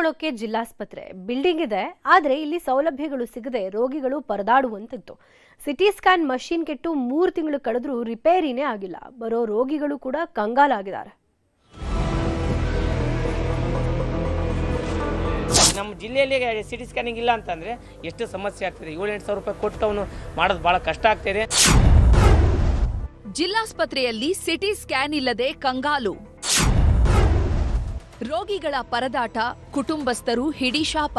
ಕಾಣೋಕೆ ಜಿಲ್ಲಾಸ್ಪತ್ರೆ building ಇದೆ, ಆದರೆ ಇಲ್ಲಿ ಸೌಲಭ್ಯಗಳು ಸಿಗದೆ ರೋಗಿಗಳು ಪರದಾಡುವಂತಿತ್ತು. ಸಿಟಿ ಸ್ಕ್ಯಾನ್ ಮಷೀನ್ ಕೆಟ್ಟು 3 ತಿಂಗಳು ಕಳೆದ್ರೂ ರಿಪೇರಿನೇ ಆಗಿಲ್ಲ. ಬರೋ ರೋಗಿಗಳು ಕೂಡ ಕಂಗಾಲಾಗಿದ್ದಾರೆ. ನಮ್ಮ ಜಿಲ್ಲೆಯಲ್ಲಿ ಸಿಟಿ ಸ್ಕ್ಯಾನಿಂಗ್ ಇಲ್ಲ ಅಂತಂದ್ರೆ ಎಷ್ಟು ಸಮಸ್ಯೆ ಆಗ್ತಿದೆ. 7-8 ಸಾವಿರ ರೂಪಾಯಿ ಕೊಟ್ಟು ಅವನು ಮಾಡೋದು ಬಹಳ ಕಷ್ಟ ಆಗ್ತಿದೆ. ಜಿಲ್ಲಾಸ್ಪತ್ರೆಯಲ್ಲಿ ಸಿಟಿ ಸ್ಕ್ಯಾನ್ ಇಲ್ಲದೆ ಕಂಗಾಲು. ರೋಗಿಗಳ ಪರದಾಟ, ಕುಟುಂಬಸ್ಥರು ಹಿಡಿಶಾಪ.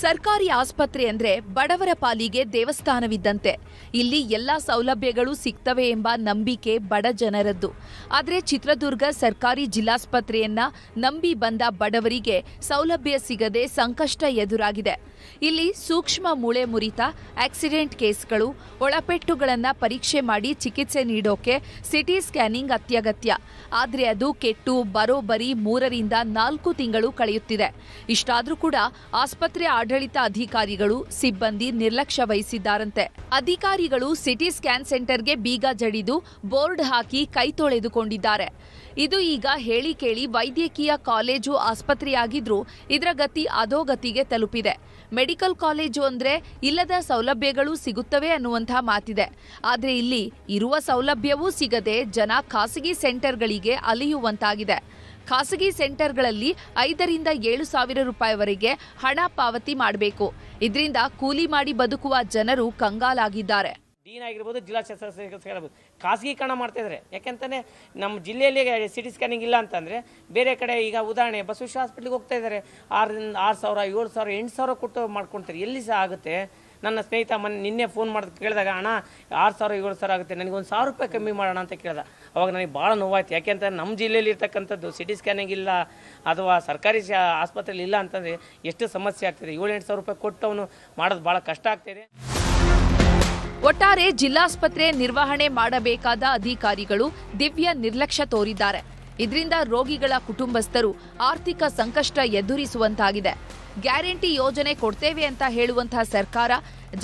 ಸರ್ಕಾರಿ ಆಸ್ಪತ್ರೆ ಅಂದ್ರೆ ಬಡವರ ಪಾಲಿಗೆ ದೇವಸ್ಥಾನವಿದ್ದಂತೆ. ಇಲ್ಲಿ ಎಲ್ಲಾ ಸೌಲಭ್ಯಗಳು ಸಿಗ್ತವೆ ಎಂಬ ನಂಬಿಕೆ ಬಡ ಜನರದ್ದು. ಆದರೆ ಚಿತ್ರದುರ್ಗ ಸರ್ಕಾರಿ ಜಿಲ್ಲಾಸ್ಪತ್ರೆಯನ್ನ ನಂಬಿ ಬಂದ ಬಡವರಿಗೆ ಸೌಲಭ್ಯ ಸಿಗದೆ ಸಂಕಷ್ಟ ಎದುರಾಗಿದೆ. ಇಲ್ಲಿ ಸೂಕ್ಷ್ಮ ಮೂಳೆ ಮುರಿತ, ಆಕ್ಸಿಡೆಂಟ್ ಕೇಸ್ಗಳು, ಒಳಪೆಟ್ಟುಗಳನ್ನು ಪರೀಕ್ಷೆ ಮಾಡಿ ಚಿಕಿತ್ಸೆ ನೀಡೋಕೆ ಸಿಟಿ ಸ್ಕ್ಯಾನಿಂಗ್ ಅತ್ಯಗತ್ಯ. ಆದರೆ ಅದು ಕೆಟ್ಟು ಬರೋಬ್ಬರಿ 3ರಿಂದ 4 ತಿಂಗಳು ಕಳೆಯುತ್ತಿದೆ. ಇಷ್ಟಾದ್ರೂ ಕೂಡ ಆಸ್ಪತ್ರೆ ಆಡಳಿತ ಅಧಿಕಾರಿಗಳು, ಸಿಬ್ಬಂದಿ ನಿರ್ಲಕ್ಷ್ಯ ವಹಿಸಿದ್ದಾರಂತೆ. ಅಧಿಕಾರಿಗಳು ಸಿಟಿ ಸ್ಕ್ಯಾನ್ ಸೆಂಟರ್ಗೆ ಬೀಗ ಜಡಿದು ಬೋರ್ಡ್ ಹಾಕಿ ಕೈ ತೊಳೆದುಕೊಂಡಿದ್ದಾರೆ. ಇದು ಈಗ ಹೇಳಿ ಕೇಳಿ ವೈದ್ಯಕೀಯ ಕಾಲೇಜು ಆಸ್ಪತ್ರೆಯಾಗಿದ್ರೂ ಇದರ ಗತಿ ಅಧೋಗತಿಗೆ ತಲುಪಿದೆ. ಮೆಡಿಕಲ್ ಕಾಲೇಜು ಅಂದ್ರೆ ಇಲ್ಲದ ಸೌಲಭ್ಯಗಳು ಸಿಗುತ್ತವೆ ಅನ್ನುವಂಥ ಮಾತಿದೆ. ಆದರೆ ಇಲ್ಲಿ ಇರುವ ಸೌಲಭ್ಯವೂ ಸಿಗದೆ ಜನ ಖಾಸಗಿ ಸೆಂಟರ್ಗಳಿಗೆ ಅಲೆಯುವಂತಾಗಿದೆ. ಖಾಸಗಿ ಸೆಂಟರ್ಗಳಲ್ಲಿ 5ರಿಂದ 7 ಸಾವಿರ ರೂಪಾಯಿವರೆಗೆ ಹಣ ಪಾವತಿ ಮಾಡಬೇಕು. ಇದರಿಂದ ಕೂಲಿ ಮಾಡಿ ಬದುಕುವ ಜನರು ಕಂಗಾಲಾಗಿದ್ದಾರೆ. ಡೀನ್ ಆಗಿರ್ಬೋದು, ಜಿಲ್ಲಾ ಶಸ್ತ್ರಚಿಕಿತ್ಸೆ ಖಾಸಗೀಕರಣ ಮಾಡ್ತಾ ಇದ್ದಾರೆ. ಯಾಕೆಂತಾನೆ ನಮ್ಮ ಜಿಲ್ಲೆಯಲ್ಲಿ ಸಿಟಿ ಸ್ಕ್ಯಾನಿಂಗ್ ಇಲ್ಲ ಅಂತಂದರೆ ಬೇರೆ ಕಡೆ ಈಗ ಉದಾಹರಣೆ ಬಸವೇಶ್ವರ ಹಾಸ್ಪಿಟ್ಲಿಗೆ ಹೋಗ್ತಾ ಇದ್ದಾರೆ. 6,000, 7,000, 8,000 ಕೊಟ್ಟು ಮಾಡ್ಕೊಳ್ತಾರೆ. ಎಲ್ಲಿ ಸಹ ಆಗುತ್ತೆ. ನನ್ನ ಸ್ನೇಹಿತ ನಿನ್ನೆ ಫೋನ್ ಮಾಡಿ ಕೇಳಿದಾಗ, ಅಣ್ಣ 6,000, 7,000 ಆಗುತ್ತೆ, ನನಗೆ 1,000 ರೂಪಾಯಿ ಕಮ್ಮಿ ಮಾಡೋಣ ಅಂತ ಕೇಳಿದ. ಅವಾಗ ನನಗೆ ಭಾಳ ನೋವಾಯ್ತು. ಯಾಕೆಂತಂದ್ರೆ ನಮ್ಮ ಜಿಲ್ಲೆಯಲ್ಲಿ ಇರ್ತಕ್ಕಂಥದ್ದು ಸಿಟಿ ಸ್ಕ್ಯಾನಿಂಗ್ ಇಲ್ಲ ಅಥವಾ ಸರ್ಕಾರಿ ಆಸ್ಪತ್ರೆಯಲ್ಲಿ ಇಲ್ಲ ಅಂತಂದರೆ ಎಷ್ಟು ಸಮಸ್ಯೆ ಆಗ್ತಿದೆ. 7-8 ಸಾವಿರ ರೂಪಾಯಿ ಕೊಟ್ಟು ಅವನು ಮಾಡೋದು ಭಾಳ ಕಷ್ಟ ಆಗ್ತಿದೆ. ಒಟ್ಟಾರೆ ಜಿಲ್ಲಾಸ್ಪತ್ರೆ ನಿರ್ವಹಣೆ ಮಾಡಬೇಕಾದ ಅಧಿಕಾರಿಗಳು ದಿವ್ಯ ನಿರ್ಲಕ್ಷ್ಯ ತೋರಿದ್ದಾರೆ. ಇದರಿಂದ ರೋಗಿಗಳ ಕುಟುಂಬಸ್ಥರು ಆರ್ಥಿಕ ಸಂಕಷ್ಟ ಎದುರಿಸುವಂತಾಗಿದೆ. ಗ್ಯಾರಂಟಿ ಯೋಜನೆ ಕೊಡ್ತೇವೆ ಅಂತ ಹೇಳುವಂತಹ ಸರ್ಕಾರ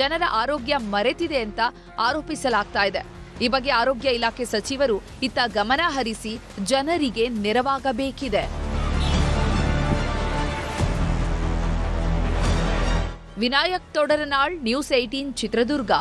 ಜನರ ಆರೋಗ್ಯ ಮರೆತಿದೆ ಅಂತ ಆರೋಪಿಸಲಾಗ್ತಾ ಇದೆ. ಈ ಬಗ್ಗೆ ಆರೋಗ್ಯ ಇಲಾಖೆ ಸಚಿವರು ಇತ್ತ ಗಮನ ಹರಿಸಿ ಜನರಿಗೆ ನೆರವಾಗಬೇಕಿದೆ. ವಿನಾಯಕ್ ತೊಡರನಾಳ್, ನ್ಯೂಸ್ 18, ಚಿತ್ರದುರ್ಗ.